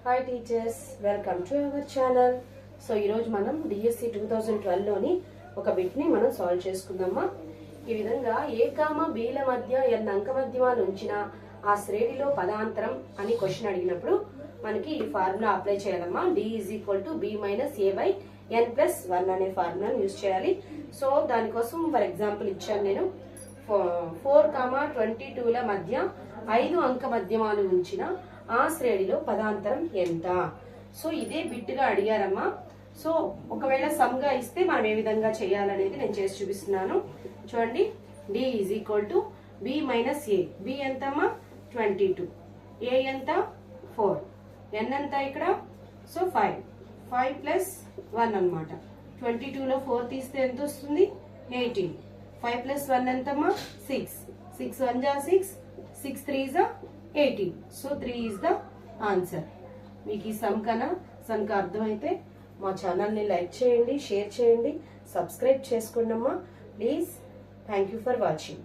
Hi teachers, welcome to our channel. So ఈరోజు మనం DSC 2012 లోని ఒక బిట్ ని మనం సాల్వ్ చేసుకుందామా. ఈ విధంగా ఏ కామ బీల మధ్య ఎన్ అంక మధ్యమాలు ఉంచిన ఆ శ్రేణిలో పదాంతరం అని క్వశ్చన్ అడిగినప్పుడు మనకి ఈ ఫార్ములా అప్లై చేయాలమ్మా. D is equal to B minus A by N plus 1 అనే ఫార్ములాను యూజ్ చేయాలి. సో దానికోసం ఫర్ ఎగ్జాంపుల్ ఇచ్చాను నేను. 4,22ల మధ్య 5 అంక మధ్యమాలు ఉంచిన ఆ శ్రేణిలో పదాంతరం ఎంత. సో ఇదే బిట్గా అడిగారమ్మా. సో ఒకవేళ సమ్ గా ఇస్తే మనం ఏ విధంగా చేయాలనేది నేను చేసి చూపిస్తున్నాను. చూడండి, D is equal to B minus A. B ఎంతమ్మా? 22. ఏ ఎంత? 4. ఎన్ ఎంత ఇక్కడ? సో 5. 5 ప్లస్ 1 అనమాట. 22లో 4 తీస్తే ఎంత వస్తుంది? 18. 5 ప్లస్ 1 ఎంతమ్మా? 6. 6 1 జా 6. 6 3 జా 18. So 3 is the answer. మీకు ఈ సమ్ కనుక అర్థమైతే మా ఛానల్ని లైక్ చేయండి, షేర్ చేయండి, సబ్స్క్రైబ్ చేసుకోండి అమ్మా please. Thank you for watching.